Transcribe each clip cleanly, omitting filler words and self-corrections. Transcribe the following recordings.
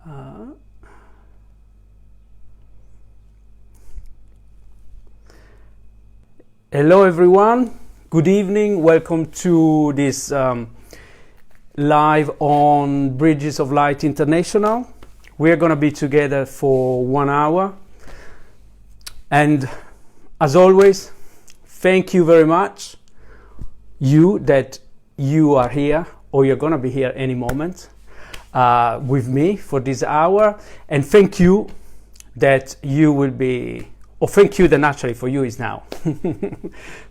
Uh, Hello everyone, good evening, welcome to this live on Bridges of Light International. We're going to be together for 1 hour, and as always, thank you very much, that you are here, or you're going to be here any moment with me for this hour, and thank you that you will be, or thank you that naturally for you is now.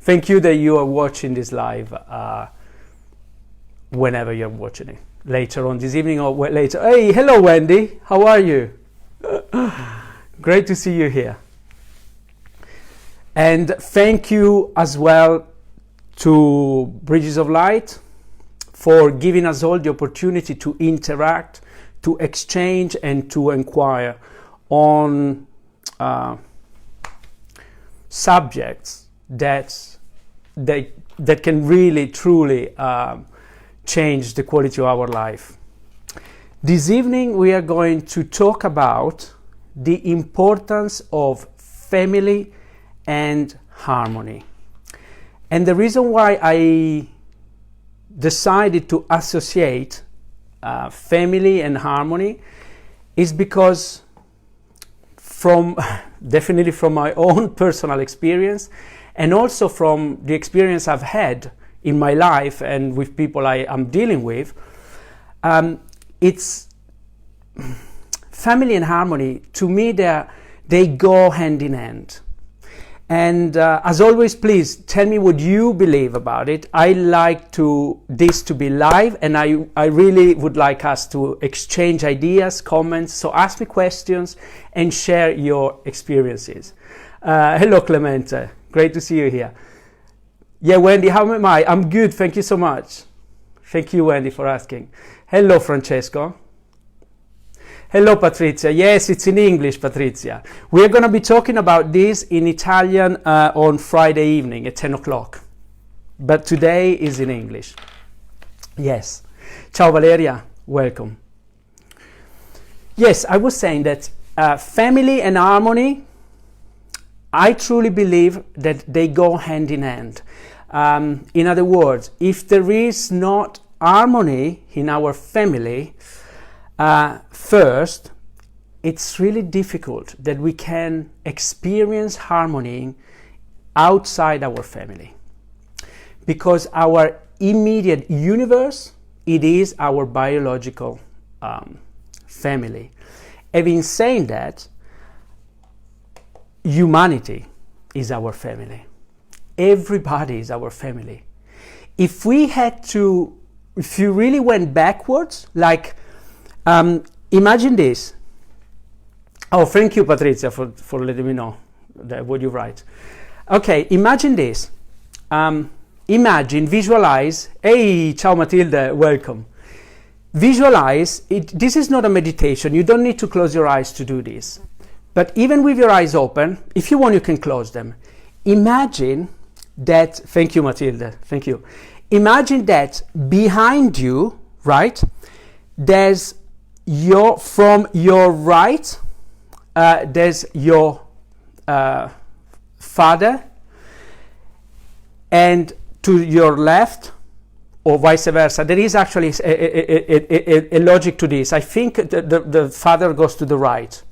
Thank you that you are watching this live whenever you're watching it, later on this evening or later. Hey, hello Wendy, how are you? Great to see you here. And thank you as well to Bridges of Light for giving us all the opportunity to interact, to exchange and to inquire on subjects that can really truly change the quality of our life. This evening we are going to talk about the importance of family and harmony. And the reason why I decided to associate family and harmony is because definitely from my own personal experience, and also from the experience I've had in my life and with people I am dealing with, it's family and harmony. To me, they go hand in hand. And as always, please tell me what you believe about it. I like this to be live, and I really would like us to exchange ideas, comments. So ask me questions and share your experiences. Hello, Clemente. Great to see you here. Yeah, Wendy, how am I? I'm good. Thank you so much. Thank you, Wendy, for asking. Hello, Francesco. Hello, Patrizia. Yes, it's in English, Patrizia. We're going to be talking about this in Italian on Friday evening at 10 o'clock. But today is in English. Yes. Ciao, Valeria. Welcome. Yes, I was saying that family and harmony, I truly believe that they go hand in hand. In other words, if there is not harmony in our family, first, it's really difficult that we can experience harmony outside our family, because our immediate universe, it is our biological family. Having said that, humanity is our family. Everybody is our family. If you really went backwards, like, imagine this. Oh, thank you, Patrizia, for letting me know what you write. Okay, imagine this. Visualize. Hey, ciao Matilde, welcome. Visualize it. This is not a meditation. You don't need to close your eyes to do this. But even with your eyes open, if you want, you can close them. Imagine that. Thank you, Matilde. Thank you. Imagine that behind you, right? There's from your right, there's your father, and to your left, or vice versa. There is actually a logic to this. I think the father goes to the right.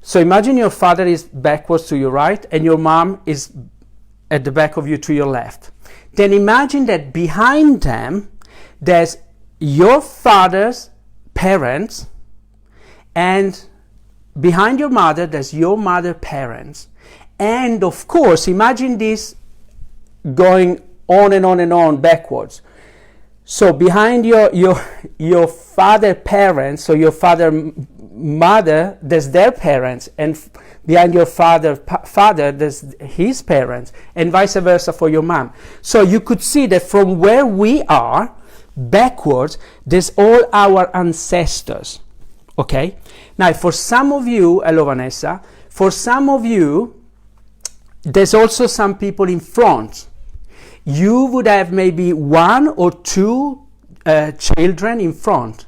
So imagine your father is backwards to your right, and your mom is at the back of you to your left. Then imagine that behind them, there's your father's parents, and behind your mother there's your mother's parents, and of course imagine this going on and on and on backwards. So behind your father parents, so your mother, there's their parents, and behind your father there's his parents, and vice versa for your mom. So you could see that from where we are backwards, there's all our ancestors. Okay? Now, for some of you, hello Vanessa, for some of you, there's also some people in front. You would have maybe one or two children in front.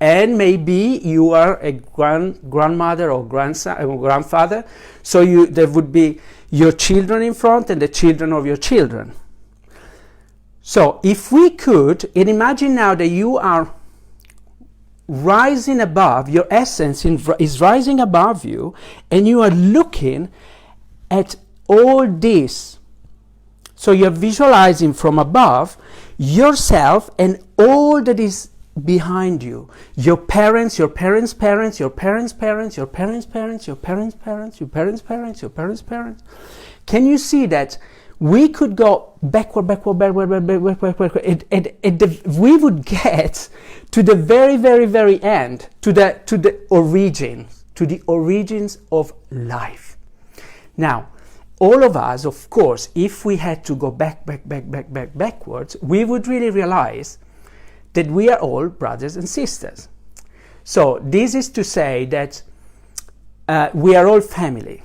and maybe you are a grandmother or grandson or grandfather, so there would be your children in front and the children of your children. So if we could, and imagine now that you are rising above, your essence is rising above you, and you are looking at all this. So you're visualizing from above yourself and all that is behind you. Your parents, your parents' parents, your parents' parents, your parents' parents, your parents' parents, your parents' parents, your parents' parents. Can you see that we could go backward, and we would get to the very, very, very end, to the origins of life. Now, all of us, of course, if we had to go backwards, we would really realize that we are all brothers and sisters. So this is to say that we are all family.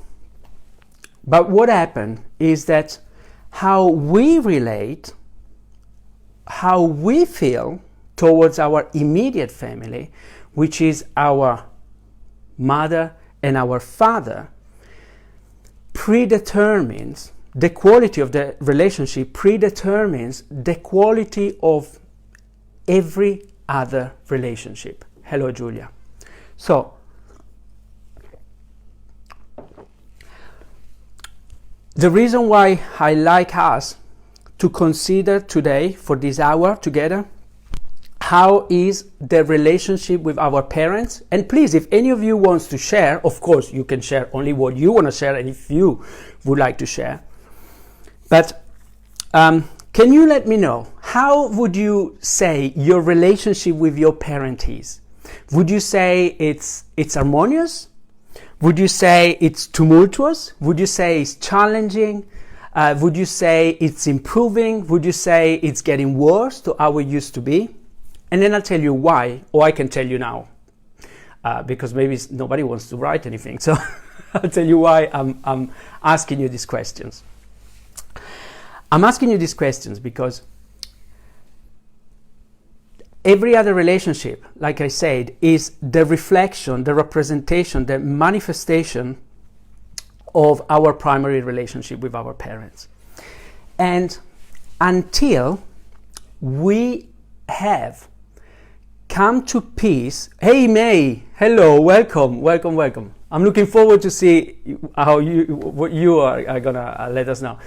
But what happened is that how we relate, how we feel towards our immediate family, which is our mother and our father, predetermines the quality of the relationship, predetermines the quality of every other relationship. Hello, Julia. So, the reason why I like us to consider today, for this hour together, how is the relationship with our parents? And please, if any of you wants to share, of course, you can share only what you want to share, and if you would like to share. But can you let me know, how would you say your relationship with your parent is? Would you say it's harmonious? Would you say it's tumultuous? Would you say it's challenging? Would you say it's improving? Would you say it's getting worse to how it used to be? And then I'll tell you why, or I can tell you now, because maybe nobody wants to write anything. So I'll tell you why I'm asking you these questions. I'm asking you these questions because every other relationship, like I said, is the reflection, the representation, the manifestation of our primary relationship with our parents. And until we have come to peace. Hey May, hello, welcome. I'm looking forward to see what you are gonna let us know.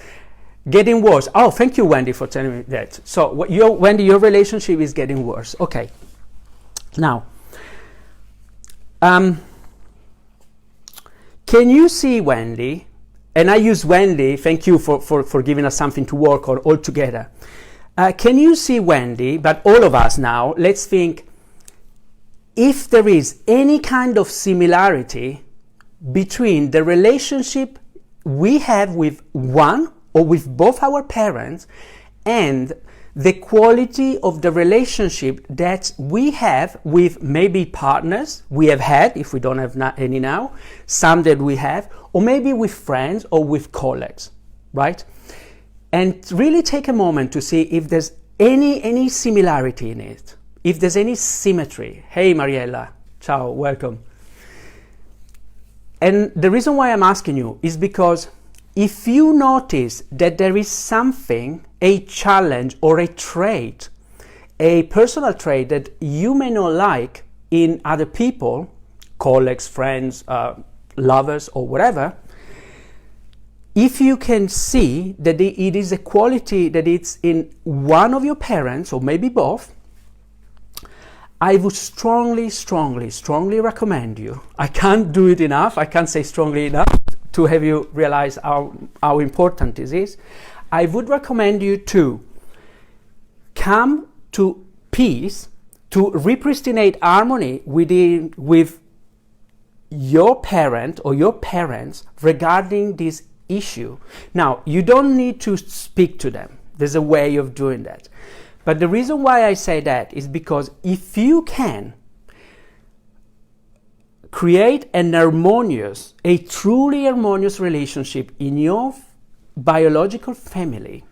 Getting worse. Oh, thank you, Wendy, for telling me that. So, Wendy, your relationship is getting worse. Okay. Now, can you see, Wendy? And I use Wendy. Thank you for giving us something to work on all together. Can you see, Wendy? But all of us now, let's think if there is any kind of similarity between the relationship we have with one or with both our parents and the quality of the relationship that we have with maybe partners we have had, if we don't have any now, some that we have, or maybe with friends or with colleagues, right? And really take a moment to see if there's any similarity in it, if there's any symmetry. Hey Mariella, ciao, welcome. And the reason why I'm asking you is because if you notice that there is something, a challenge or a trait, a personal trait that you may not like in other people, colleagues, friends, lovers, or whatever, if you can see that it is a quality that it's in one of your parents, or maybe both, I would strongly recommend you. I can't do it enough. I can't say strongly enough to have you realize how important this is. I would recommend you to come to peace, to repristinate harmony with your parent or your parents regarding this issue. Now, you don't need to speak to them. There's a way of doing that. But the reason why I say that is because if you can create a truly harmonious relationship in your biological family,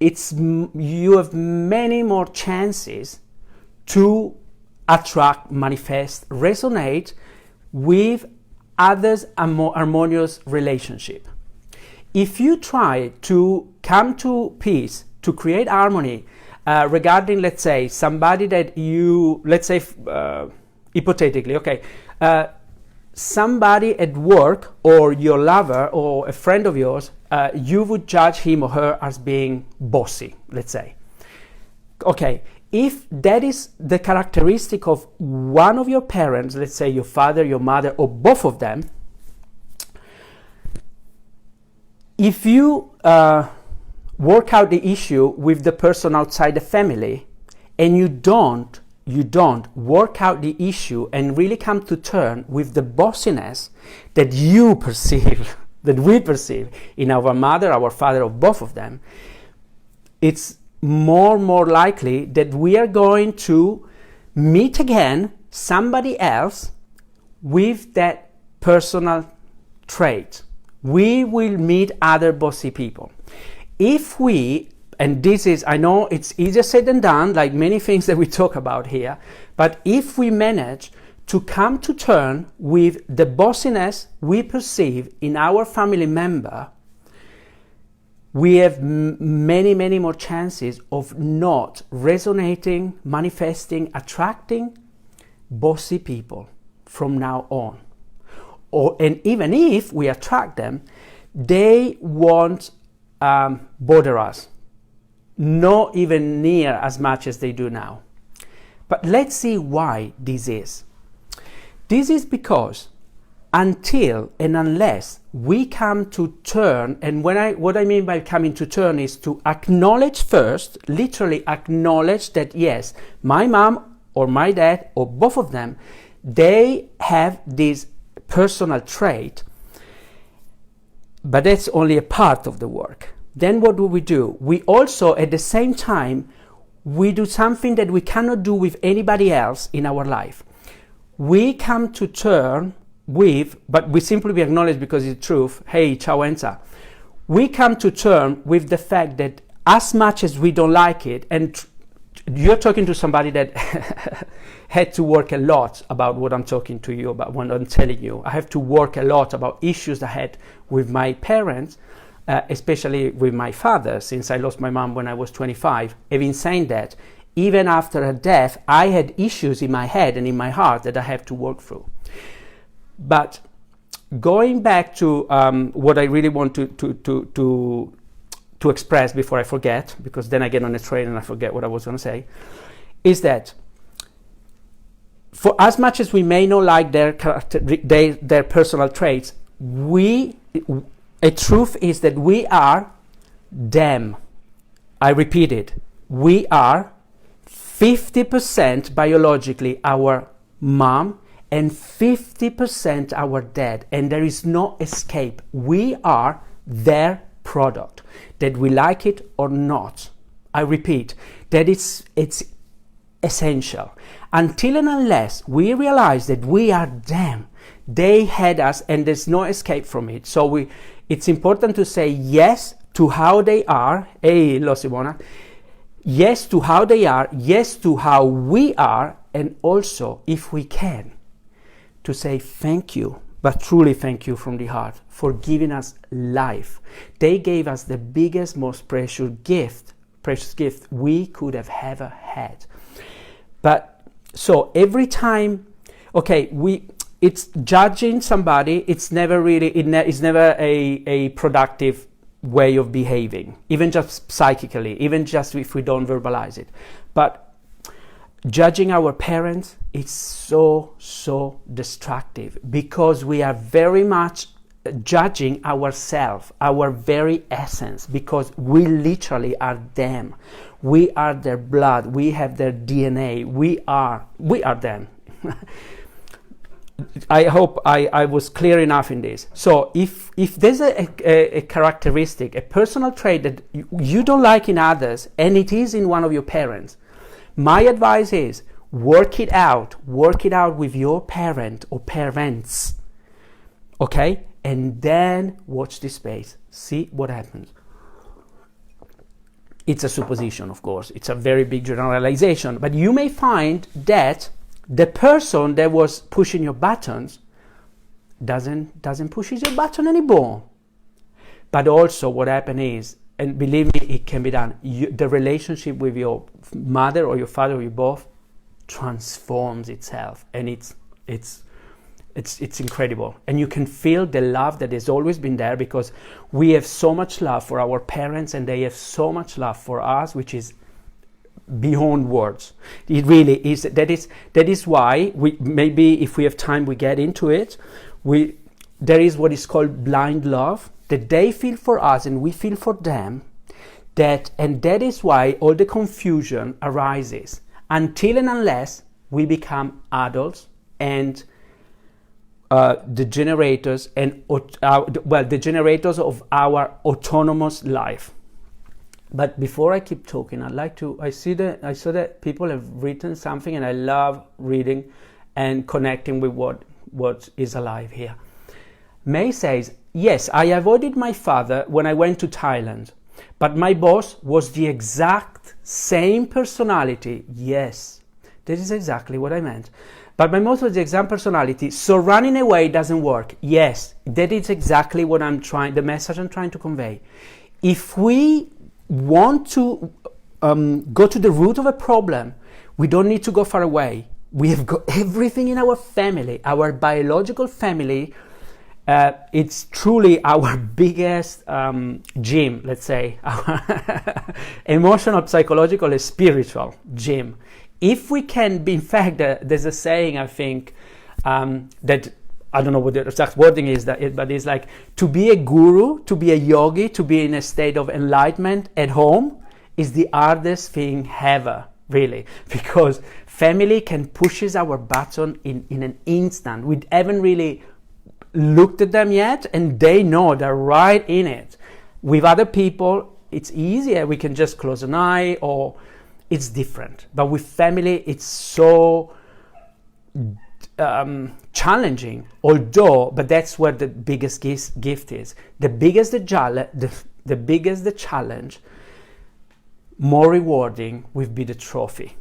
you have many more chances to attract, manifest, resonate with others' harmonious relationship. If you try to come to peace, to create harmony regarding, let's say, somebody that you, let's say, hypothetically, okay, somebody at work or your lover or a friend of yours, you would judge him or her as being bossy, let's say. Okay, if that is the characteristic of one of your parents, let's say your father, your mother, or both of them, if you work out the issue with the person outside the family, and you don't work out the issue and really come to terms with the bossiness that you perceive, that we perceive in our mother, our father, or both of them, it's more likely that we are going to meet again somebody else with that personal trait. We will meet other bossy people. If we, and this is, I know it's easier said than done, like many things that we talk about here, but if we manage to come to terms with the bossiness we perceive in our family member, we have many more chances of not resonating, manifesting, attracting bossy people from now on. And even if we attract them, they won't bother us, not even near as much as they do now. But let's see why this is. This is because until and unless we come to term, and what I mean by coming to term is to acknowledge first, literally acknowledge that yes, my mom or my dad or both of them, they have this personal trait, but that's only a part of the work. Then what do? We also, at the same time, we do something that we cannot do with anybody else in our life. We come to term with, but we simply acknowledge because it's truth, hey, ciao Enza. We come to term with the fact that as much as we don't like it, and you're talking to somebody that had to work a lot about what I'm talking to you about, what I'm telling you. I have to work a lot about issues I had with my parents, especially with my father, since I lost my mom when I was 25. Having said that, even after her death, I had issues in my head and in my heart that I have to work through. But going back to what I really want to express before I forget, because then I get on a train and I forget what I was going to say, is that for as much as we may not like their personal traits, a truth is that we are them. I repeat it. We are 50% biologically our mom and 50% our dad, and there is no escape. We are their product, that we like it or not. I repeat, that it's essential. Until and unless we realize that we are them, they had us and there's no escape from it. So it's important to say yes to how they are. Hey, lo Simona. Yes to how they are, yes to how we are, and also, if we can, to say thank you, but truly thank you from the heart for giving us life. They gave us the biggest, most precious gift we could have ever had. But so every time, okay, it's judging somebody. It's never really, it's never a productive way of behaving, even just psychically, even just if we don't verbalize it. But judging our parents, it's so destructive, because we are very much judging ourselves, our very essence, because we literally are them. We are their blood. We have their DNA. We are them. I hope I was clear enough in this. So if there's a characteristic, a personal trait that you don't like in others, and it is in one of your parents, my advice is work it out with your parent or parents, okay? And then watch this space, see what happens. It's a supposition, of course. It's a very big generalization, but you may find that the person that was pushing your buttons doesn't push your button anymore. But also what happened is, and believe me, it can be done, the relationship with your mother or your father or you both transforms itself, and it's incredible. And you can feel the love that has always been there, because we have so much love for our parents and they have so much love for us, which is beyond words. It really is. That is why we, maybe if we have time we get into it, there is what is called blind love, that they feel for us and we feel for them, and that is why all the confusion arises until and unless we become adults and the generators the generators of our autonomous life. But before I keep talking, I saw that people have written something, and I love reading and connecting with what is alive here. May says, yes, I avoided my father when I went to Thailand, but my boss was the exact same personality. Yes, that is exactly what I meant. But my boss was the exact personality, so running away doesn't work. Yes, that is exactly what the message I'm trying to convey. If we want to go to the root of a problem, we don't need to go far away. We have got everything in our family, our biological family. It's truly our biggest gym, let's say, our emotional, psychological, and spiritual gym. If we can be, in fact, there's a saying, I think, that, I don't know what the exact wording is, but it's like, to be a guru, to be a yogi, to be in a state of enlightenment at home is the hardest thing ever, really, because family can pushes our button in an instant. We haven't really looked at them yet, and they know, they're right in it. With other people, it's easier. We can just close an eye, or it's different. But with family, it's so challenging, but that's where the biggest gift is. The biggest the challenge, more rewarding will be the trophy.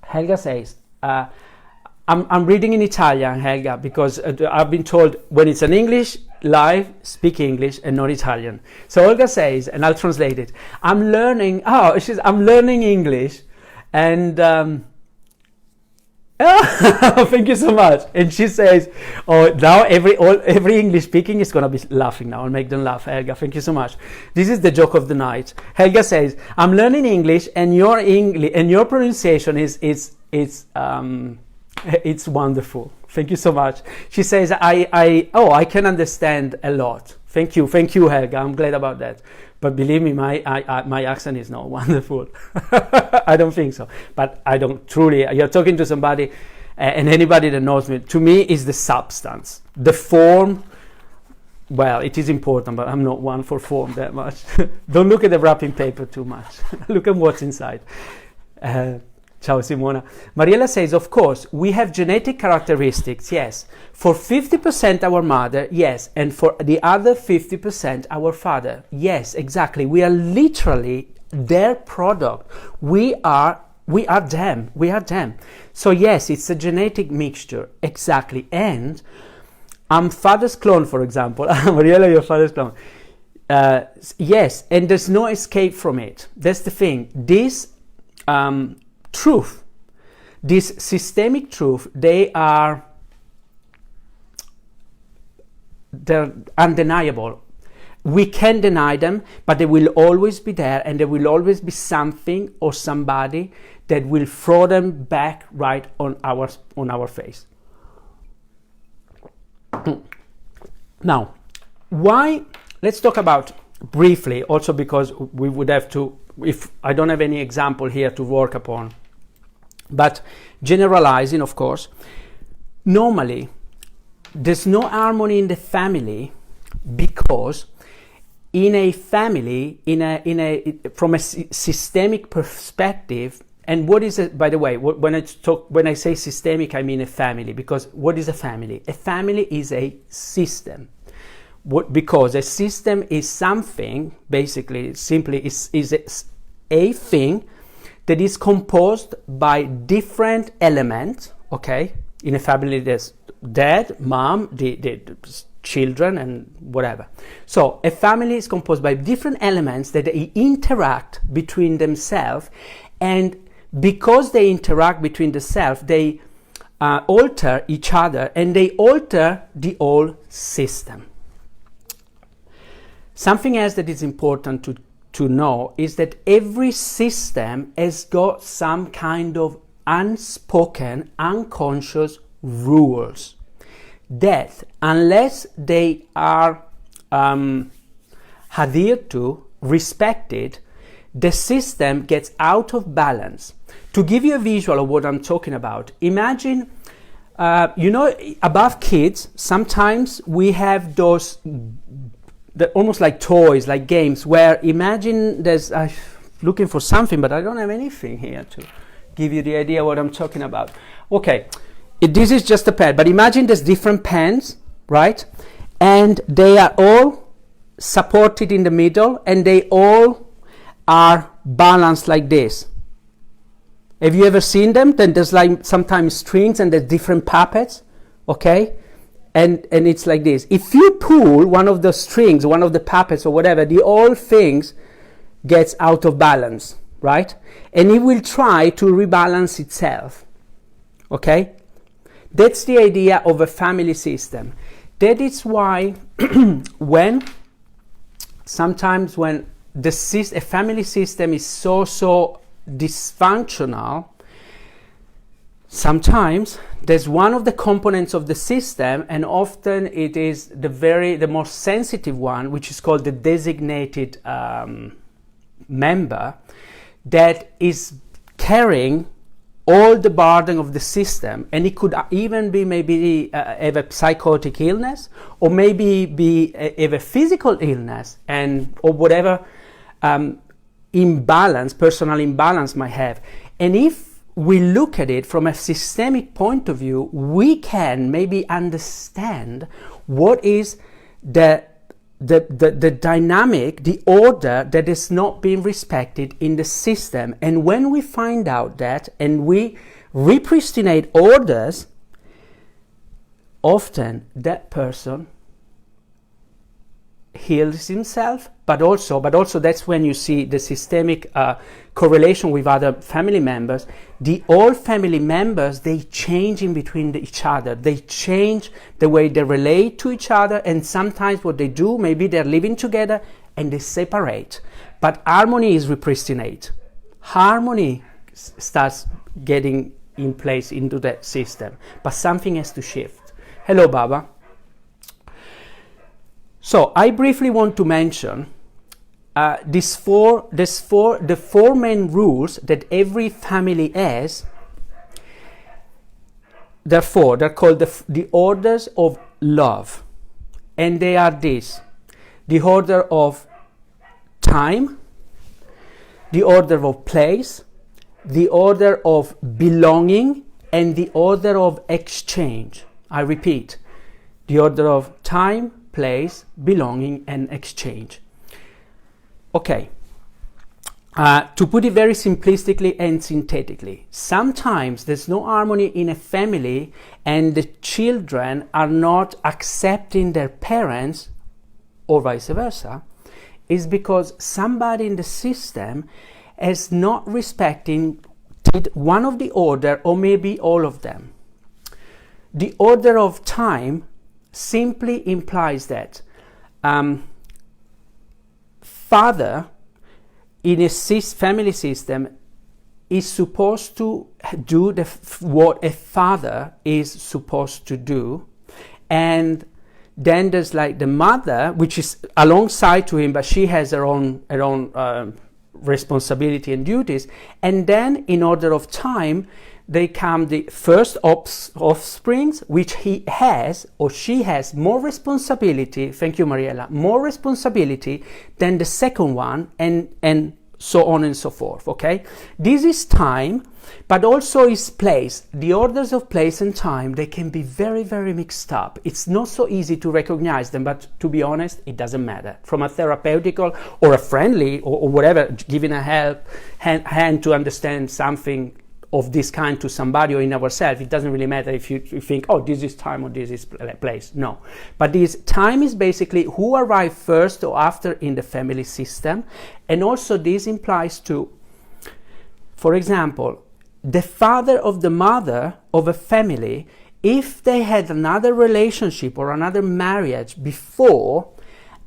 Helga says, I'm reading in Italian, Helga, because I've been told when it's an English live, speak English and not Italian. So Olga says, and I'll translate it, I'm learning English, and thank you so much. And she says, oh, now every English speaking is going to be laughing now. I'll make them laugh. Helga, thank you so much. This is the joke of the night. Helga says, I'm learning English, and your pronunciation is it's wonderful. Thank you so much. She says, I can understand a lot. Thank you, Helga. I'm glad about that. But believe me, my accent is not wonderful. I don't think so. But I don't truly. You're talking to somebody, and anybody that knows me, to me, is the substance. The form, well, it is important, but I'm not one for form that much. Don't look at the wrapping paper too much. Look at what's inside. Ciao Simona. Mariella says, of course, we have genetic characteristics, yes. For 50% our mother, yes. And for the other 50% our father. Yes, exactly. We are literally their product. We are them. We are them. So yes, it's a genetic mixture. Exactly. And I'm father's clone, for example. Mariella, your father's clone. Yes, and there's no escape from it. That's the thing. This truth, this systemic truth, they're undeniable. We can deny them, but they will always be there, and there will always be something or somebody that will throw them back right on our face. Now, why? Let's talk about briefly, also because we would have to, if I don't have any example here to work upon, but generalizing, of course, normally there's no harmony in the family, because in a family, from a systemic perspective, and what is it, by the way, when I say systemic, I mean a family, because what is a family? A family is a system. Because a system is something, basically, simply is a thing that is composed by different elements, okay? In a family, there's dad, mom, the children, and whatever. So a family is composed by different elements that they interact between themselves, and because they interact between themselves, they alter each other, and they alter the whole system. Something else that is important to know is that every system has got some kind of unspoken, unconscious rules that, unless they are adhered to, respected, the system gets out of balance. To give you a visual of what I'm talking about, imagine, above kids, sometimes we have those almost like toys, like games, where imagine there's, looking for something, but I don't have anything here to give you the idea what I'm talking about. Okay, this is just a pen, but imagine there's different pens, right? And they are all supported in the middle, and they all are balanced like this. Have you ever seen them? Then there's like sometimes strings and there's different puppets, okay? And it's like this. If you pull one of the strings, one of the puppets or whatever, the whole thing gets out of balance, right? And it will try to rebalance itself, okay? That's the idea of a family system. That is why sometimes when a family system is so dysfunctional, sometimes there's one of the components of the system, and often it is the most sensitive one, which is called the designated member, that is carrying all the burden of the system, and it could even be maybe have a psychotic illness, or maybe have a physical illness, or whatever personal imbalance might have. And if we look at it from a systemic point of view, we can maybe understand what is the dynamic, the order that is not being respected in the system. And when we find out that and we repristinate orders, often that person heals himself, but also that's when you see the systemic correlation with other family members. All family members, they change in between each other. They change the way they relate to each other, and sometimes what they do, maybe they're living together and they separate. But harmony is repristinate. Harmony starts getting in place into that system, but something has to shift. Hello, Baba. So I briefly want to mention the four main rules that every family has. Therefore, they're called the orders of love, and they are these: the order of time, the order of place, the order of belonging, and the order of exchange. I repeat: the order of time, place, belonging, and exchange. Okay, to put it very simplistically and synthetically, sometimes there's no harmony in a family and the children are not accepting their parents, or vice versa, is because somebody in the system is not respecting one of the order, or maybe all of them. The order of time simply implies that father in a family system is supposed to do what a father is supposed to do, and then there's like the mother, which is alongside to him, but she has her own responsibility and duties. And then in order of time, they come the first offsprings, which he has or she has more responsibility, thank you Mariella, more responsibility than the second one, and so on and so forth, okay? This is time, but also is place. The orders of place and time, they can be very, very mixed up. It's not so easy to recognize them, but to be honest, it doesn't matter. From a therapeutical or a friendly or whatever, giving a hand to understand something of this kind to somebody or in ourselves, it doesn't really matter if you think, oh, this is time or this is place. No. But this time is basically who arrived first or after in the family system. And also this implies to, for example, the father of the mother of a family, if they had another relationship or another marriage before,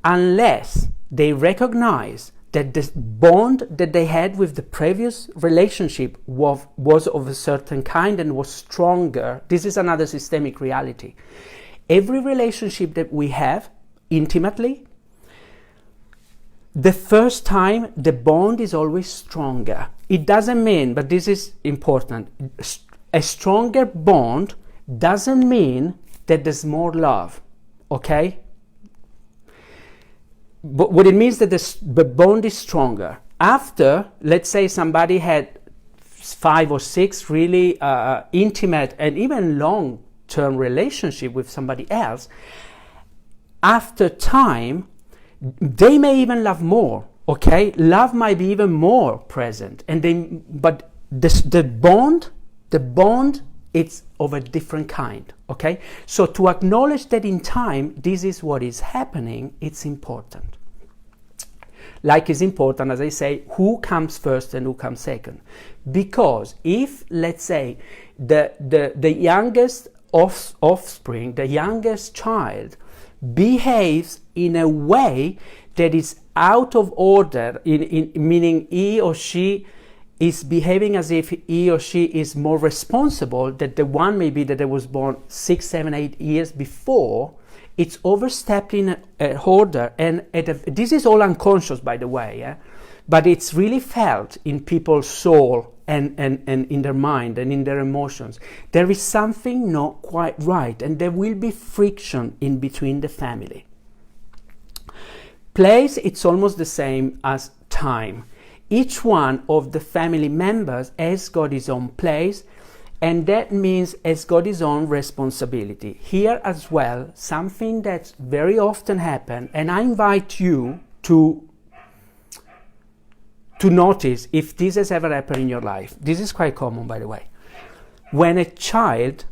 unless they recognize that the bond that they had with the previous relationship was of a certain kind and was stronger. This is another systemic reality. Every relationship that we have intimately, the first time the bond is always stronger. It doesn't mean, but this is important, a stronger bond doesn't mean that there's more love, okay? But what it means that the bond is stronger. After, let's say somebody had 5 or 6 really intimate and even long-term relationship with somebody else, after time, they may even love more, okay? Love might be even more present. But the bond, it's of a different kind, okay? So to acknowledge that in time, this is what is happening, it's important. Like it's important, as I say, who comes first and who comes second. Because if, let's say, the youngest offspring, the youngest child, behaves in a way that is out of order, meaning he or she is behaving as if he or she is more responsible than the one maybe that was born 6, 7, 8 years before, it's overstepping an order. And this is all unconscious, by the way, yeah? But it's really felt in people's soul and in their mind and in their emotions. There is something not quite right, and there will be friction in between the family. Place, it's almost the same as time. Each one of the family members has got his own place, and that means has got his own responsibility. Here as well, something that very often happens, and I invite you to notice if this has ever happened in your life. This is quite common, by the way. When a child,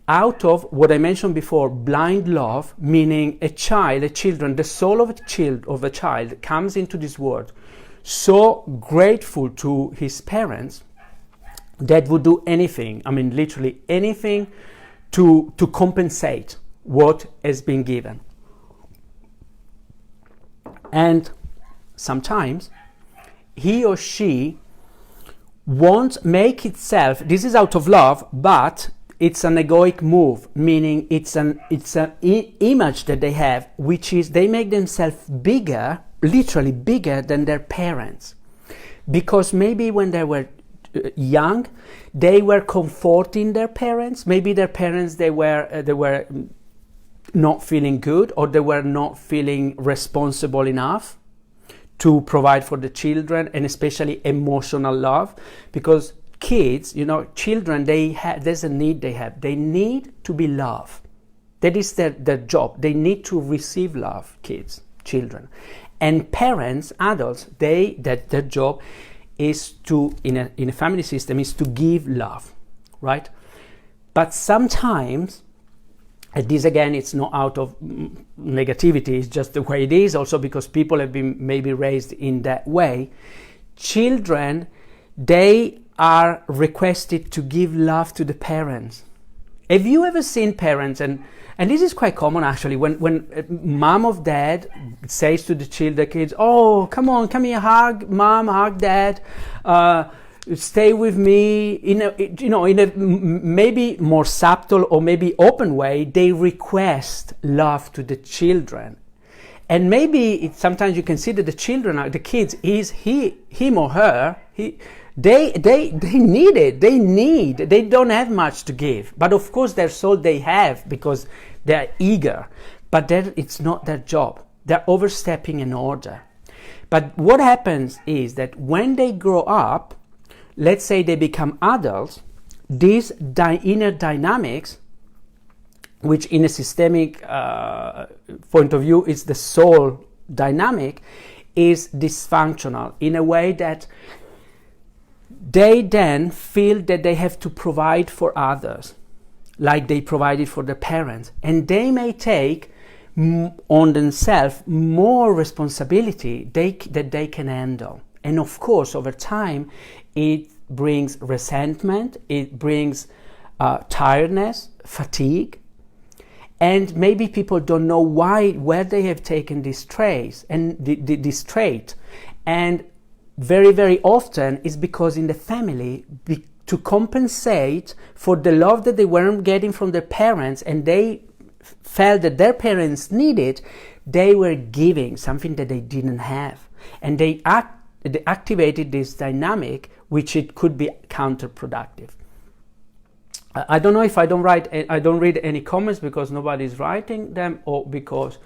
out of what I mentioned before, blind love, meaning children, the soul of a child comes into this world so grateful to his parents that would do anything, I mean literally anything, to compensate what has been given. And sometimes he or she won't make itself, this is out of love, but it's an egoic move, meaning it's an image that they have, which is they make themselves bigger, literally bigger than their parents. Because maybe when they were young, they were comforting their parents. Maybe their parents, they were not feeling good, or they were not feeling responsible enough to provide for the children, and especially emotional love. Because kids, children, there's a need they have. They need to be loved. That is their job. They need to receive love, children. And parents, adults, their job is to, in a family system, is to give love, right? But sometimes, and this again, it's not out of negativity, it's just the way it is, also because people have been maybe raised in that way. Children, they are requested to give love to the parents. Have you ever seen parents, and this is quite common actually, when mom or dad says to the kids, oh, come here, hug mom, hug dad, stay with me, in a maybe more subtle or maybe open way, they request love to the children. And maybe sometimes you consider the kids, is him or her, they need it. They don't have much to give. But of course their soul they have because they're eager. But it's not their job. They're overstepping an order. But what happens is that when they grow up, let's say they become adults, these inner dynamics, which in a systemic point of view is the soul dynamic, is dysfunctional in a way that they then feel that they have to provide for others, like they provided for their parents, and they may take on themselves more responsibility that they can handle. And of course, over time, it brings resentment, it brings tiredness, fatigue, and maybe people don't know where they have taken this trait, and very, very often it's because in the family, to compensate for the love that they weren't getting from their parents, and they felt that their parents needed, they were giving something that they didn't have, and they activated this dynamic, which it could be counterproductive. I don't know if I don't read any comments because nobody's writing them, or because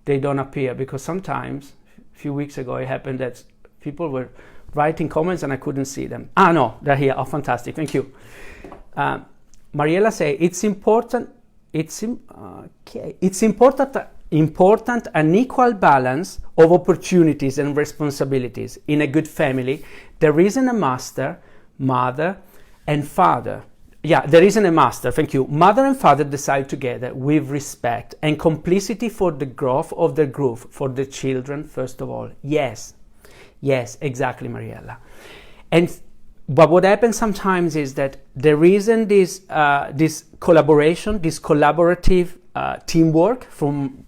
they don't appear, because sometimes a few weeks ago it happened that people were writing comments and I couldn't see them. No, they're here. Oh, fantastic, thank you. Mariella say it's important an equal balance of opportunities and responsibilities in a good family. There isn't a master, mother, and father. Yeah, there isn't a master, thank you. Mother and father decide together with respect and complicity for the growth of the group, for the children, first of all. Yes, exactly, Mariella. But what happens sometimes is that there isn't this collaboration, this collaborative teamwork from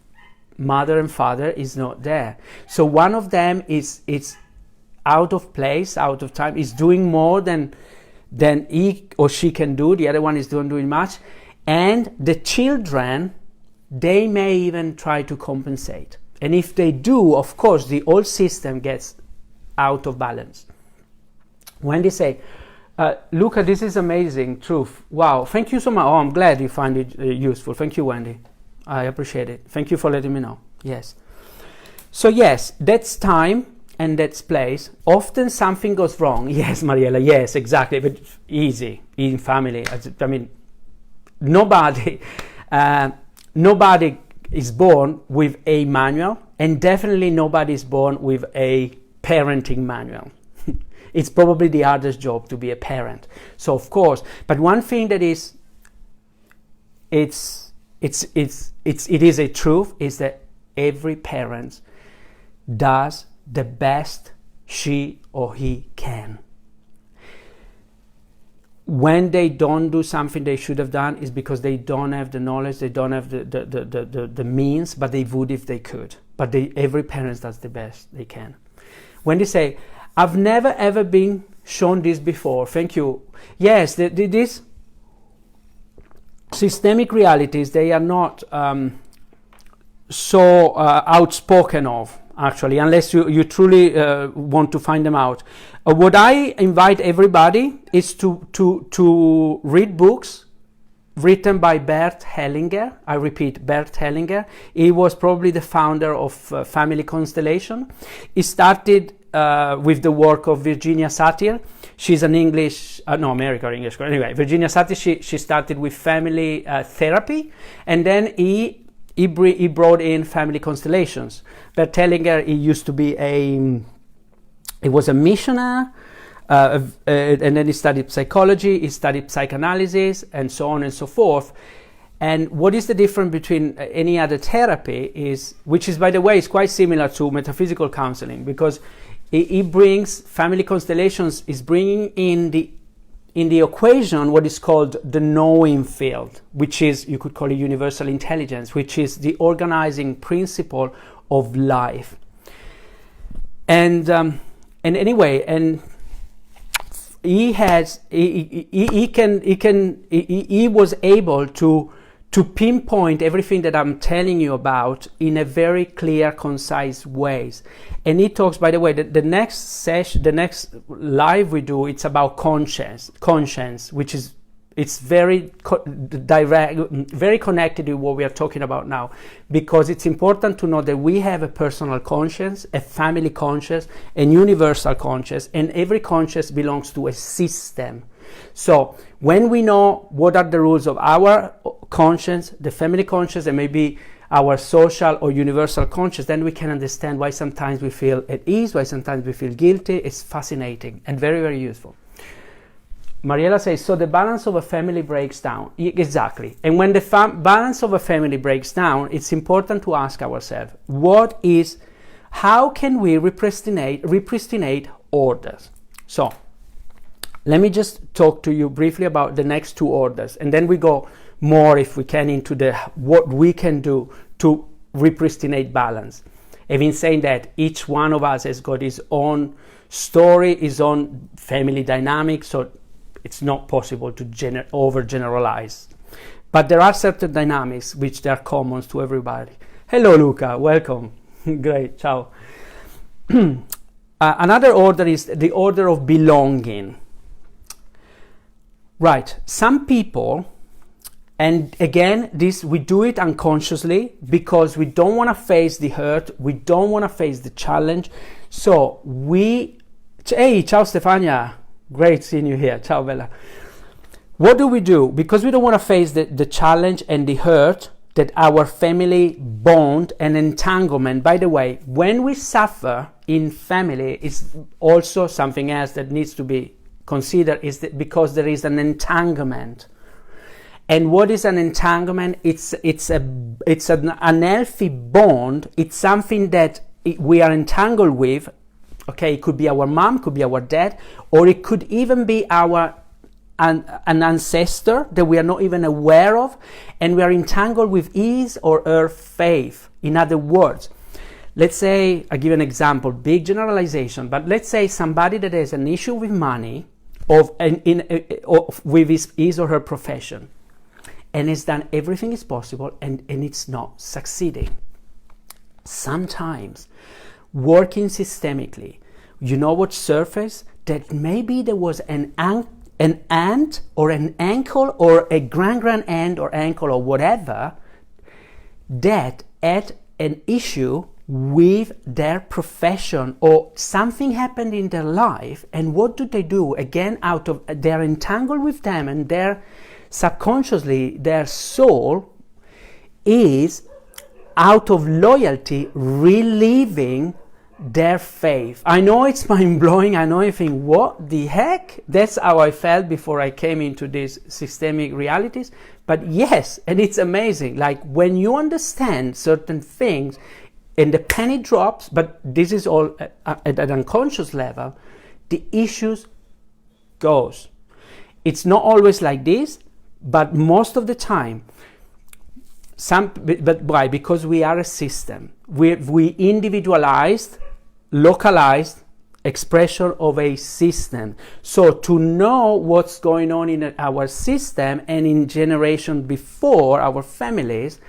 mother and father is not there. So one of them is out of place, out of time, is doing more than he or she can do. The other one is doing much. And the children, they may even try to compensate. And if they do, of course, the whole system gets out of balance. When they say, Luca, this is amazing, truth. Wow, thank you so much. Oh, I'm glad you find it useful. Thank you, Wendy. I appreciate it. Thank you for letting me know. Yes. So yes, that's time and that's place. Often something goes wrong. Yes, Mariella, yes, exactly. But easy in family. I mean, nobody is born with a manual, and definitely nobody is born with a parenting manual. It's probably the hardest job to be a parent. So of course, but one thing that is, it is a truth, is that every parent does the best she or he can. When they don't do something they should have done, is because they don't have the knowledge, they don't have the means, but they would if they could. But every parent does the best they can. When they say, I've never ever been shown this before, thank you. Yes, these systemic realities, they are not so outspoken of, actually, unless you truly want to find them out. What I invite everybody is to read books written by Bert Hellinger. I repeat, Bert Hellinger. He was probably the founder of Family Constellation. He started with the work of Virginia Satir. She's an American English. Anyway, Virginia Satir, she started with family therapy, and then he brought in family constellations. Bert Hellinger, he was a missionary, and then he studied psychology, he studied psychoanalysis, and so on and so forth. And what is the difference between any other therapy which is, by the way, is quite similar to metaphysical counseling, because he brings family constellations, is bringing in the equation what is called the knowing field, which is, you could call it universal intelligence, which is the organizing principle of life. And anyway, and he was able to pinpoint everything that I'm telling you about in a very clear, concise ways. And he talks, by the way, the next session, the next live we do, it's about conscience, which is It's very direct, very connected to what we are talking about now, because it's important to know that we have a personal conscience, a family conscience, and universal conscience, and every conscience belongs to a system. So when we know what are the rules of our conscience, the family conscience, and maybe our social or universal conscience, then we can understand why sometimes we feel at ease, why sometimes we feel guilty. It's fascinating and very, very useful. Mariela says, so the balance of a family breaks down. Exactly. And when the balance of a family breaks down, it's important to ask ourselves, how can we repristinate orders? So let me just talk to you briefly about the next two orders, and then we go more, if we can, into what we can do to repristinate balance. Having said that, each one of us has got his own story, his own family dynamic, so it's not possible to overgeneralize. But there are certain dynamics which they are common to everybody. Hello, Luca. Welcome. Great. Ciao. Another order is the order of belonging. Right. Some people, and again, we do it unconsciously because we don't want to face the hurt. We don't want to face the challenge. So hey, ciao, Stefania. Great seeing you here. Ciao, Bella. What do we do? Because we don't want to face the challenge and the hurt that our family bond and entanglement. By the way, when we suffer in family, is also something else that needs to be considered, is that because there is an entanglement. And what is an entanglement? It's an unhealthy bond. It's something that we are entangled with. Okay, it could be our mom, could be our dad, or it could even be an ancestor that we are not even aware of, and we are entangled with his or her faith. In other words, let's say, I'll give an example, big generalization, but let's say somebody that has an issue with money with his or her profession, and has done everything is possible, and it's not succeeding. Sometimes working systemically, you know what surface? That maybe there was an aunt or an uncle or a grand aunt or uncle or whatever that had an issue with their profession, or something happened in their life, and what do? Again, out of they're entangled with them, and their subconsciously their soul is out of loyalty reliving their faith. I know it's mind-blowing. I know you think, what the heck? That's how I felt before I came into these systemic realities. But yes, and it's amazing. Like when you understand certain things and the penny drops, but this is all at an unconscious level, the issues goes. It's not always like this, but most of the time. But why? Because we are a system. We individualized, localized expression of a system. So to know what's going on in our system and in generation before our families,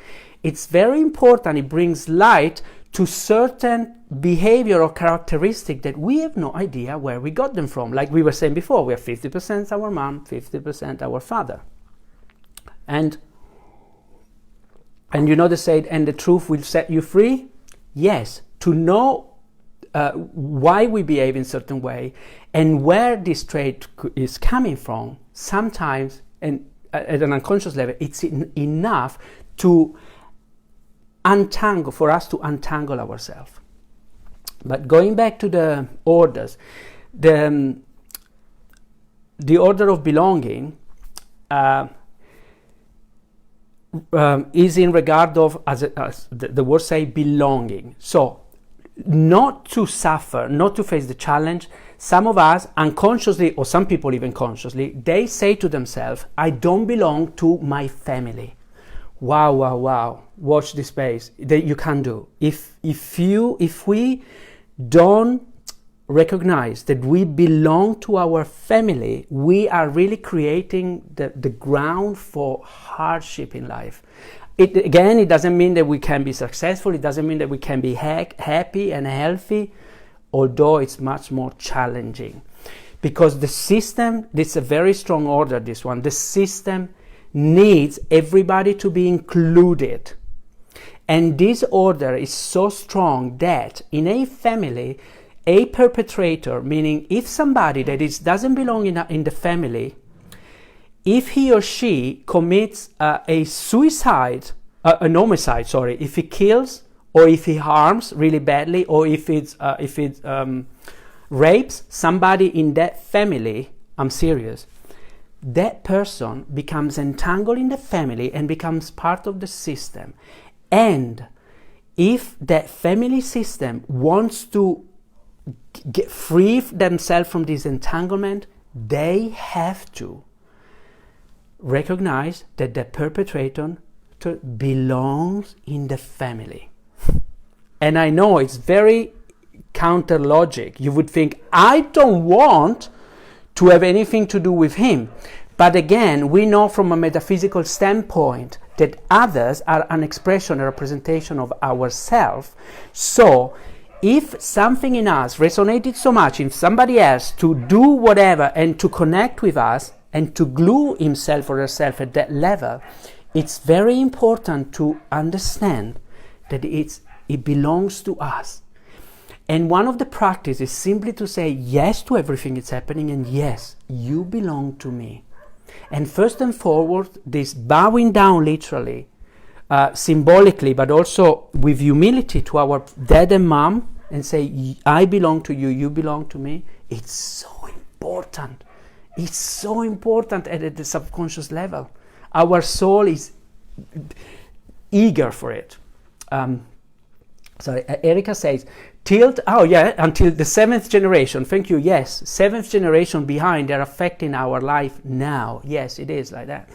it's very important. It brings light to certain behavior or characteristic that we have no idea where we got them from. Like we were saying before, we are 50% our mom, 50% our father. And you know the saying, and the truth will set you free? Yes, to know why we behave in a certain way and where this trait is coming from, sometimes, and at an unconscious level, it's enough to for us to untangle ourselves. But going back to the orders, the order of belonging is in regard of, as the word say, belonging. So not to suffer, not to face the challenge. Some of us unconsciously, or some people even consciously, they say to themselves, I don't belong to my family. Wow. Watch this space. That you can do. If we don't recognize that we belong to our family, we are really creating the ground for hardship in life. It doesn't mean that we can be successful. It doesn't mean that we can be happy and healthy, although it's much more challenging. because the system, this is a very strong order, this one, the system needs everybody to be included. And this order is so strong that in a family, a perpetrator, meaning if somebody that doesn't belong in the family, if he or she commits a suicide, an homicide, sorry, if he kills or if he harms really badly, or if it rapes somebody in that family, I'm serious, that person becomes entangled in the family and becomes part of the system. And if that family system wants to get free themselves from this entanglement, they have to recognize that the perpetrator belongs in the family. And I know it's very counter logic. You would think, I don't want to have anything to do with him. But again, we know from a metaphysical standpoint that others are an expression, a representation of ourselves. So if something in us resonated so much in somebody else to do whatever and to connect with us and to glue himself or herself at that level, it's very important to understand that it belongs to us. And one of the practices is simply to say yes to everything that's happening, and yes, you belong to me. And first and foremost, this bowing down literally, symbolically, but also with humility to our dad and mom, and say, I belong to you, you belong to me. It's so important. It's so important at the subconscious level. Our soul is eager for it. Erica says, until the 7th generation. Thank you. Yes, 7th generation behind, they're affecting our life now. Yes, it is like that.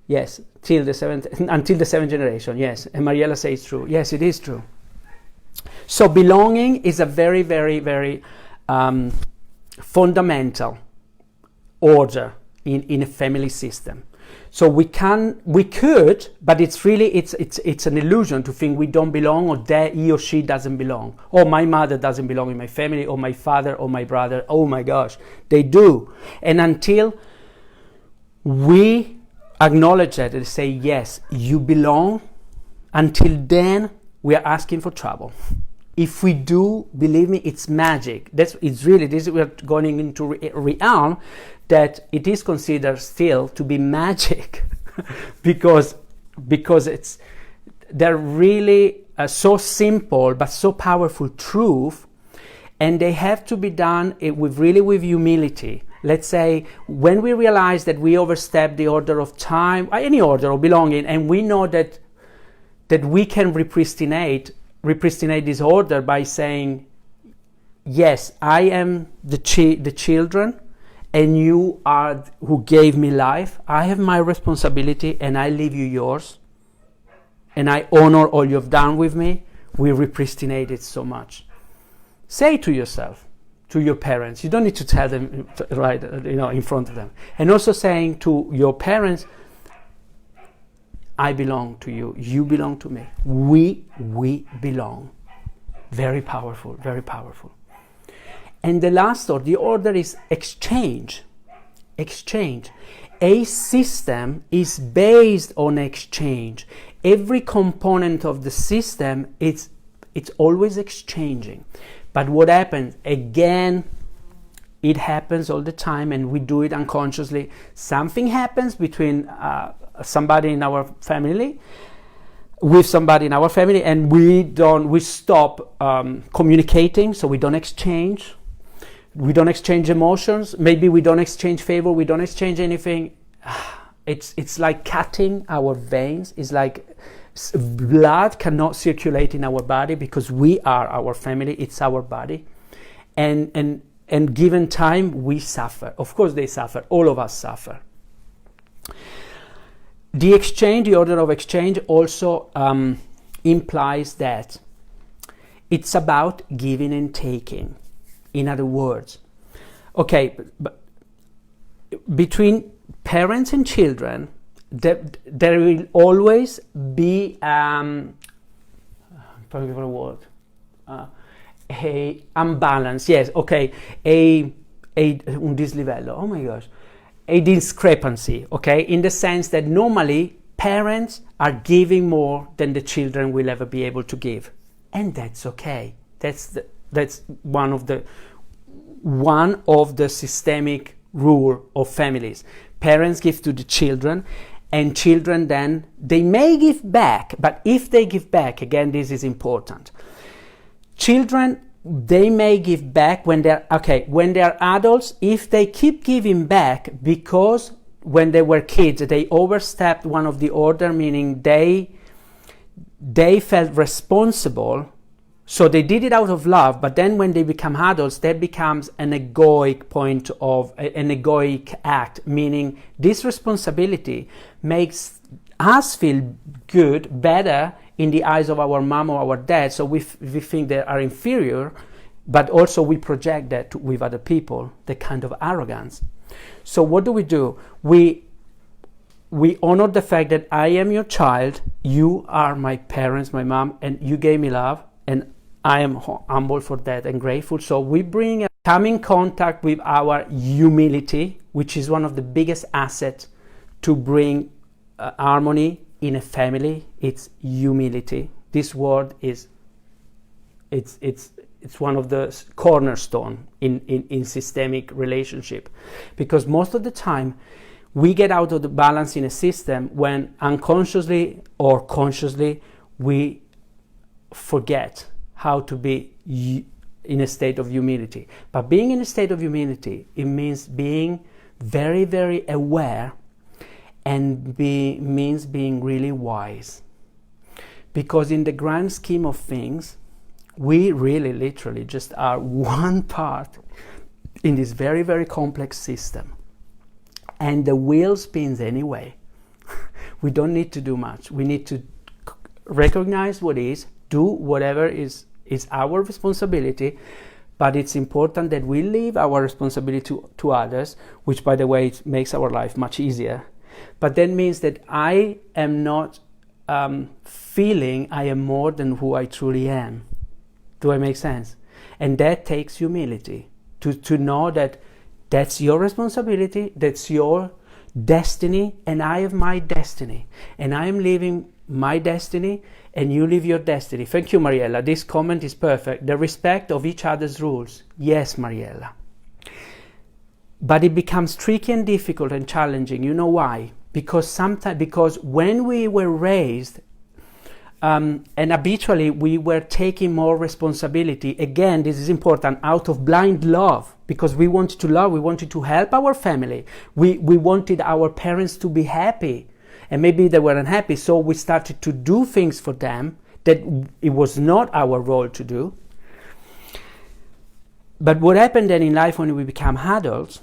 Yes, until the 7th generation. Yes, and Mariella says true. Yes, it is true. So belonging is a very, very, very fundamental order in a family system. So we could, but it's an illusion to think we don't belong, or that he or she doesn't belong. Or my mother doesn't belong in my family, or my father or my brother. Oh my gosh, they do. And until we acknowledge that and say, yes, you belong, until then we are asking for trouble. If we do, believe me, it's magic. We're going into a realm that it is considered still to be magic because they're really so simple but so powerful truth, and they have to be done with humility. Let's say when we realize that we overstep the order of time, any order of belonging, and we know that we can repristinate this order by saying, yes, I am the children, and you are who gave me life. I have my responsibility, and I leave you yours, and I honor all you've done with me. We repristinate it so much. Say to yourself, to your parents, you don't need to tell them right, in front of them, and also saying to your parents, I belong to you, you belong to me, we belong. Very powerful, very powerful. And the last order is exchange. Exchange. A system is based on exchange. Every component of the system, it's always exchanging. But what happens? Again, it happens all the time, and we do it unconsciously. Something happens between somebody in our family, with somebody in our family, and we stop communicating, so we don't exchange. We don't exchange emotions. Maybe we don't exchange favor. We don't exchange anything. It's like cutting our veins. It's like blood cannot circulate in our body because we are our family. It's our body, and given time, we suffer. Of course, they suffer. All of us suffer. The order of exchange also implies that it's about giving and taking. In other words, but between parents and children, there will always be a imbalance. Yes, a un dislivello, oh my gosh, a discrepancy, okay, in the sense that normally parents are giving more than the children will ever be able to give, and that's okay. That's one of the systemic rule of families. Parents give to the children, and children then they may give back, but if they give back, again, this is important. Children, they may give back when they're adults. If they keep giving back because when they were kids they overstepped one of the order, meaning they felt responsible, so they did it out of love, but then when they become adults that becomes an egoic act, meaning this responsibility makes us feel good, better in the eyes of our mom or our dad, so we think they are inferior, but also we project that with other people, the kind of arrogance. So what do? We honor the fact that I am your child, you are my parents, my mom, and you gave me love, and I am humble for that and grateful. So we come in contact with our humility, which is one of the biggest assets to bring harmony in a family. It's humility. This word is it's one of the cornerstone in systemic relationship, because most of the time we get out of the balance in a system when unconsciously or consciously we forget how to be in a state of humility. But being in a state of humility, it means being very, very aware, and means being really wise. Because in the grand scheme of things, we really literally just are one part in this very, very complex system. And the wheel spins anyway. We don't need to do much. We need to recognize what is, do whatever is our responsibility, but it's important that we leave our responsibility to others, which, by the way, it makes our life much easier. But that means that I am not feeling I am more than who I truly am. Do I make sense? And that takes humility, to know that that's your responsibility, that's your destiny, and I have my destiny, and I am living my destiny, and you live your destiny. Thank you, Mariella. This comment is perfect. The respect of each other's rules. Yes, Mariella. But it becomes tricky and difficult and challenging. You know why? Because when we were raised, and habitually we were taking more responsibility. Again, this is important, out of blind love, because we wanted to love, we wanted to help our family. We wanted our parents to be happy. And maybe they weren't happy, so we started to do things for them that it was not our role to do. But what happened then in life when we become adults,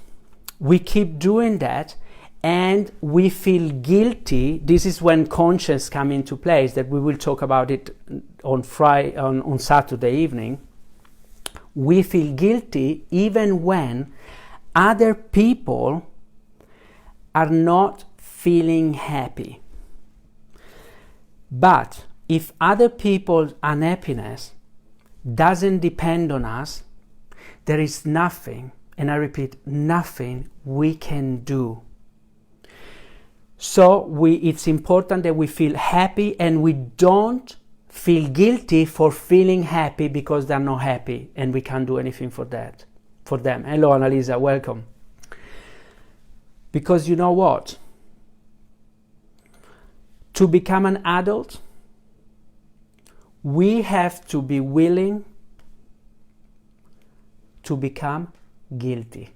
we keep doing that and we feel guilty. This is when conscience comes into place, that we will talk about it on Saturday evening. We feel guilty even when other people are not feeling happy. But if other people's unhappiness doesn't depend on us, there is nothing, and I repeat, nothing we can do. So it's important that we feel happy, and we don't feel guilty for feeling happy because they're not happy and we can't do anything for them. Hello, Annalisa, welcome. Because you know what? To become an adult, we have to be willing to become guilty.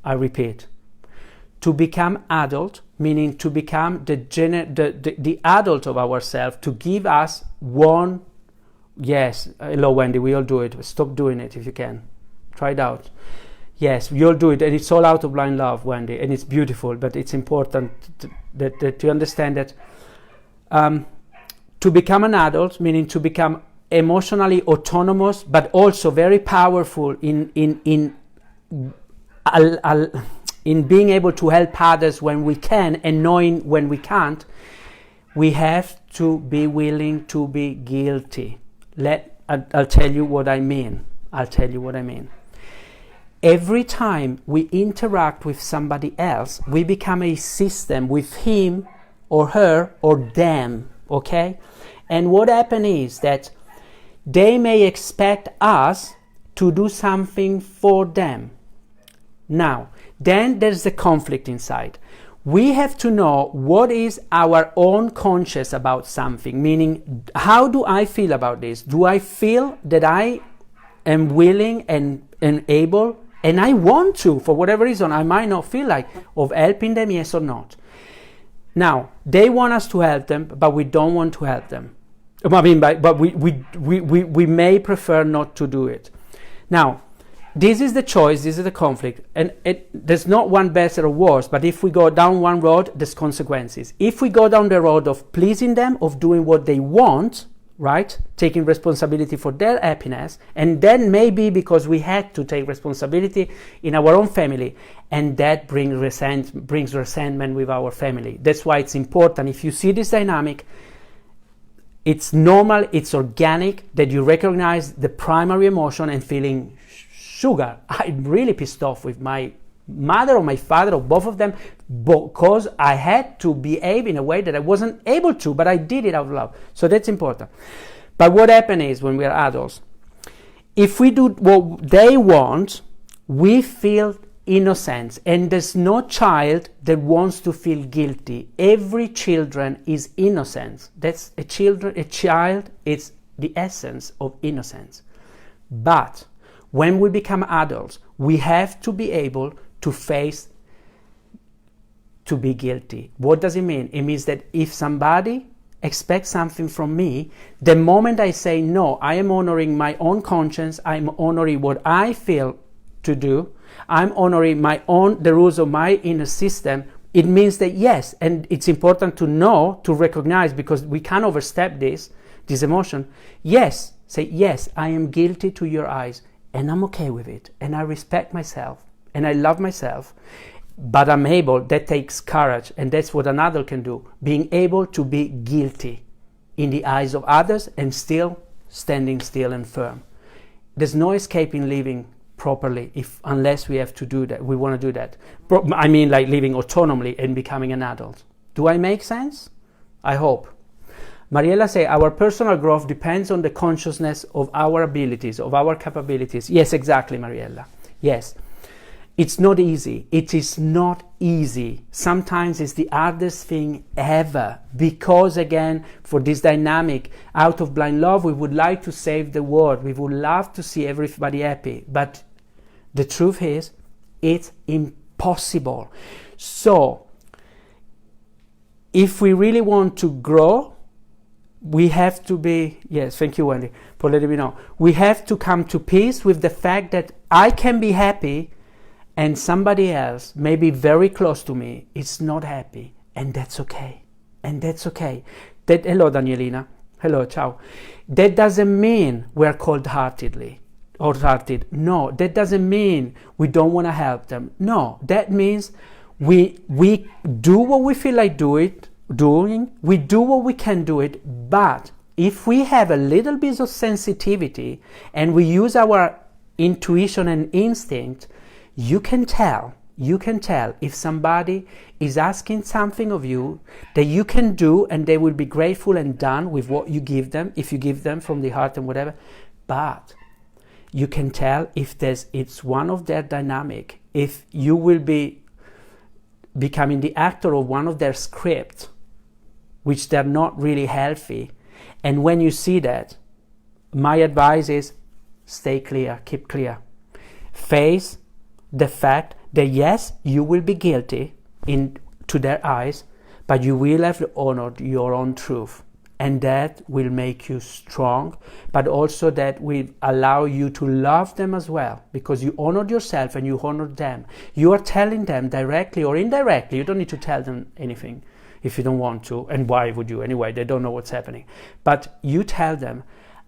I repeat, to become adult, meaning to become the adult of ourselves, to give us one, yes, hello Wendy, we all do it. Stop doing it if you can. Try it out. Yes, we all do it, and it's all out of blind love, Wendy, and it's beautiful, but it's important to understand that to become an adult, meaning to become emotionally autonomous, but also very powerful in being able to help others when we can and knowing when we can't, we have to be willing to be guilty. I'll tell you what I mean. Every time we interact with somebody else, we become a system with him or her or them, okay? And what happens is that they may expect us to do something for them. Now, then there's the conflict inside. We have to know what is our own conscience about something, meaning, how do I feel about this? Do I feel that I am willing and able, and I want to, for whatever reason, I might not feel like, of helping them, yes or not? Now, they want us to help them, but we don't want to help them. I mean, but we may prefer not to do it. Now, this is the choice, this is the conflict, and there's not one better or worse, but if we go down one road, there's consequences. If we go down the road of pleasing them, of doing what they want, right, taking responsibility for their happiness, and then maybe because we had to take responsibility in our own family, and that brings resentment with our family. That's why it's important, if you see this dynamic, it's normal, it's organic, that you recognize the primary emotion and feeling, sugar, I'm really pissed off with my mother or my father or both of them because I had to behave in a way that I wasn't able to, but I did it out of love. So that's important. But what happens is, when we are adults, if we do what they want, we feel innocence, and there's no child that wants to feel guilty. Every children is innocent. That's a child, it's the essence of innocence. But when we become adults, we have to be able to face to be guilty. What does it mean? It means that if somebody expects something from me, the moment I say no, I am honoring my own conscience, I'm honoring what I feel to do, I'm honoring the rules of my inner system, it means that yes, and it's important to know, to recognize, because we can't overstep this emotion. Yes, say yes, I am guilty to your eyes, and I'm okay with it, and I respect myself, and I love myself, but I'm able, that takes courage, and that's what an adult can do, being able to be guilty in the eyes of others and still standing still and firm. There's no escaping living properly unless we have to do that, we want to do that. I mean, like living autonomously and becoming an adult. Do I make sense? I hope. Mariella say, our personal growth depends on the consciousness of our abilities, of our capabilities. Yes, exactly, Mariella. Yes. It's not easy. It is not easy. Sometimes it's the hardest thing ever, because again, for this dynamic, out of blind love, we would like to save the world. We would love to see everybody happy. But the truth is, it's impossible. So, if we really want to grow, we have to be, yes, thank you, Wendy, for letting me know. We have to come to peace with the fact that I can be happy and somebody else, maybe very close to me, is not happy. And that's okay. And that's okay. Hello, Danielina. Hello, ciao. That doesn't mean we're cold-hearted. No, that doesn't mean we don't want to help them. No, that means we do what we feel like doing, we do what we can do it, but if we have a little bit of sensitivity and we use our intuition and instinct, you can tell if somebody is asking something of you that you can do, and they will be grateful and done with what you give them, if you give them from the heart and whatever. But you can tell if it's one of their dynamic, if you will be becoming the actor of one of their scripts, which they're not really healthy. And when you see that, my advice is stay clear, keep clear. Face the fact that yes, you will be guilty to their eyes, but you will have honored your own truth, and that will make you strong, but also that will allow you to love them as well, because you honored yourself and you honored them. You are telling them directly or indirectly. You don't need to tell them anything if you don't want to, and why would you anyway? They don't know what's happening. But you tell them,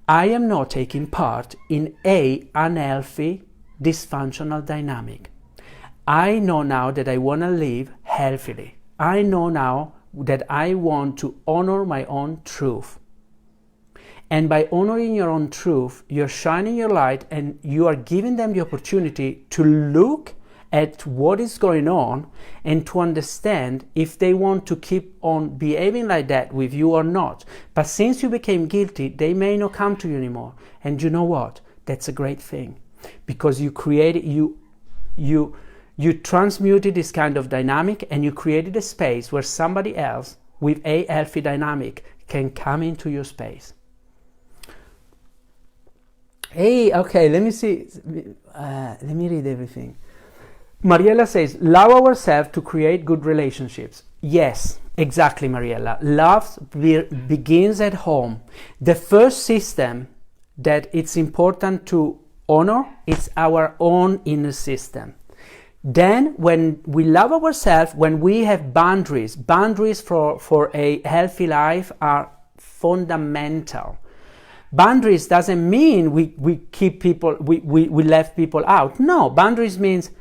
I am not taking part in a unhealthy, dysfunctional dynamic. I know now that I want to live healthily. I know now that I want to honor my own truth. And by honoring your own truth, you're shining your light and you are giving them the opportunity to look at what is going on and to understand if they want to keep on behaving like that with you or not. But since you became guilty, they may not come to you anymore. And you know what? That's a great thing, because you created, you transmuted this kind of dynamic, and you created a space where somebody else with a healthy dynamic can come into your space. Hey, okay, let me see. Let me read everything. Mariella says, love ourselves to create good relationships. Yes, exactly, Mariella. Love begins at home. The first system that it's important to honor is our own inner system. Then when we love ourselves, when we have boundaries for a healthy life are fundamental. Boundaries doesn't mean we keep people, we left people out. No, boundaries means,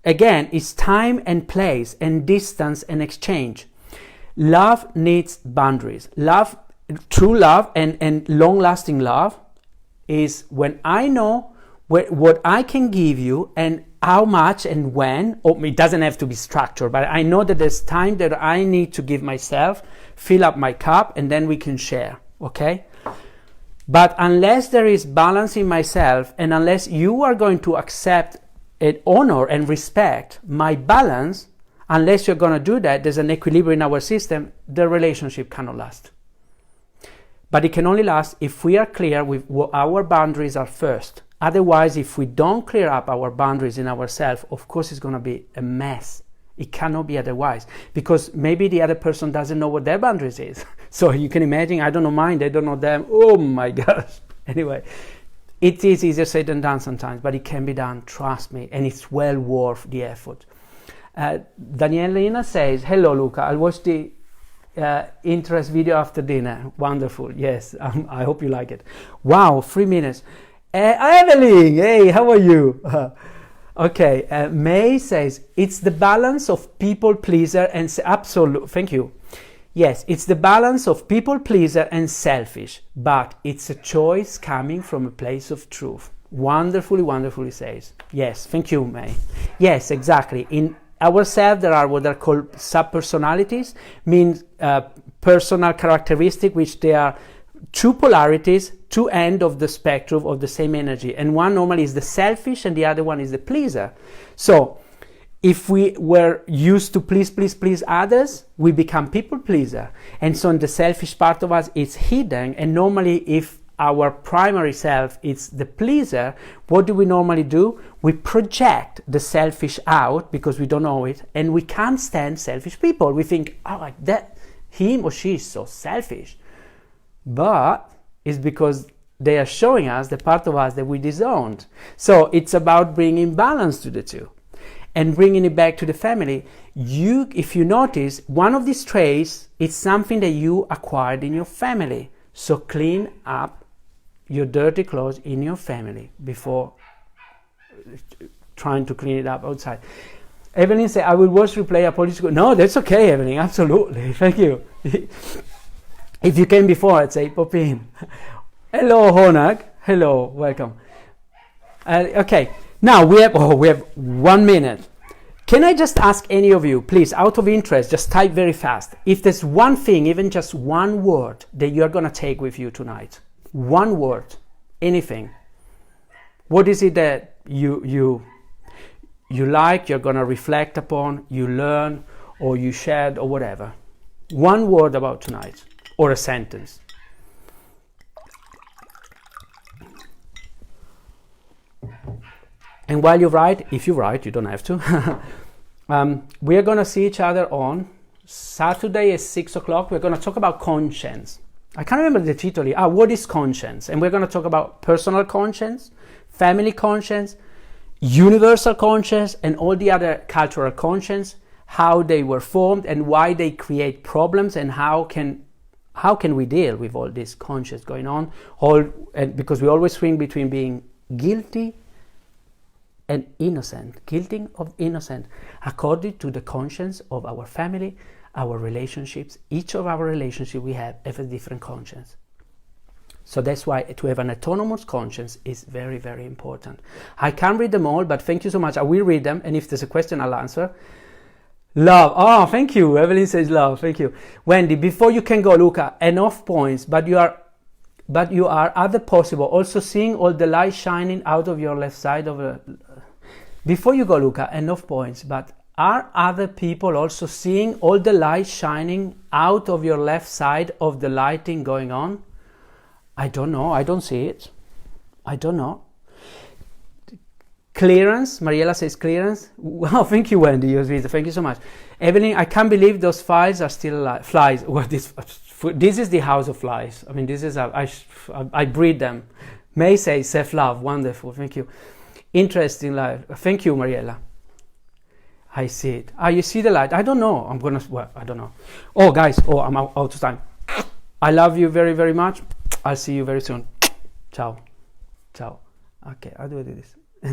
again, it's time and place and distance and exchange. Love needs boundaries. Love, true love and long-lasting love is when I know what I can give you and how much and when. Or it doesn't have to be structured, but I know that there's time that I need to give myself, fill up my cup, and then we can share, okay? But unless there is balance in myself, and unless you are going to accept and honor and respect my balance, unless you're going to do that, there's an equilibrium in our system, the relationship cannot last. But it can only last if we are clear with what our boundaries are first. Otherwise, if we don't clear up our boundaries in ourselves, of course it's going to be a mess. It cannot be otherwise, because maybe the other person doesn't know what their boundaries is. So you can imagine, I don't know mine, they don't know them. Oh my gosh. Anyway, it is easier said than done sometimes, but it can be done, trust me, and it's well worth the effort. Danielina says, hello Luca, I'll watch the interest video after dinner. Wonderful, yes, I hope you like it. Wow, 3 minutes. Evelyn, hey, how are you? Okay, May says, it's the balance of people pleaser and absolute, thank you. Yes, it's the balance of people pleaser and selfish, but it's a choice coming from a place of truth. Wonderfully says. Yes, thank you, May. Yes, exactly. In ourselves, there are what are called subpersonalities, means personal characteristics, which they are two polarities, two ends of the spectrum of the same energy. And one normally is the selfish and the other one is the pleaser. So if we were used to please others, we become people pleaser. And so in the selfish part of us, it's hidden. And normally if our primary self is the pleaser, what do we normally do? We project the selfish out because we don't know it. And we can't stand selfish people. We think, oh, like that, him or she is so selfish. But it's because they are showing us the part of us that we disowned. So it's about bringing balance to the two and bringing it back to the family. If you notice, one of these traits is something that you acquired in your family. So clean up your dirty clothes in your family before trying to clean it up outside. Evelyn said, I will watch replay a political. No, that's okay, Evelyn, absolutely. Thank you. If you came before, I'd say pop in. Hello, Honag. Hello, welcome. Okay, now we have 1 minute. Can I just ask any of you, please, out of interest, just type very fast. If there's one thing, even just one word that you're going to take with you tonight, one word, anything. What is it that you like, you're going to reflect upon, you learn, or you shared, or whatever? One word about tonight. Or a sentence. And while you write, if you write, you don't have to. We are going to see each other on Saturday at 6 o'clock. We're going to talk about conscience. I can't remember the title. What is conscience? And we're going to talk about personal conscience, family conscience, universal conscience, and all the other cultural conscience, how they were formed and why they create problems, and how can we deal with all this conscience going on? Because we always swing between being guilty and innocent, guilty of innocent, according to the conscience of our family, our relationships. Each of our relationships we have a different conscience. So that's why to have an autonomous conscience is very, very important. I can't read them all, but thank you so much. I will read them, and if there's a question, I'll answer. Love. Oh, thank you. Evelyn says love. Thank you. Wendy, before you can go, Luca, enough points, but you are other possible, also seeing all the light shining out of your left side of the... Before you go, Luca, enough points, but are other people also seeing all the light shining out of your left side of the lighting going on? I don't know. I don't see it. I don't know. Clearance. Mariella says clearance. Wow, thank you, Wendy. Thank you so much. Evelyn, I can't believe those files are still alive. Flies. Well, this is the house of flies. I mean, this is I breed them. May says self-love. Wonderful. Thank you. Interesting life. Thank you, Mariella. I see it. You see the light. I don't know. I don't know. Oh, guys. Oh, I'm out of time. I love you very, very much. I'll see you very soon. Ciao. Ciao. Okay, how do I do this?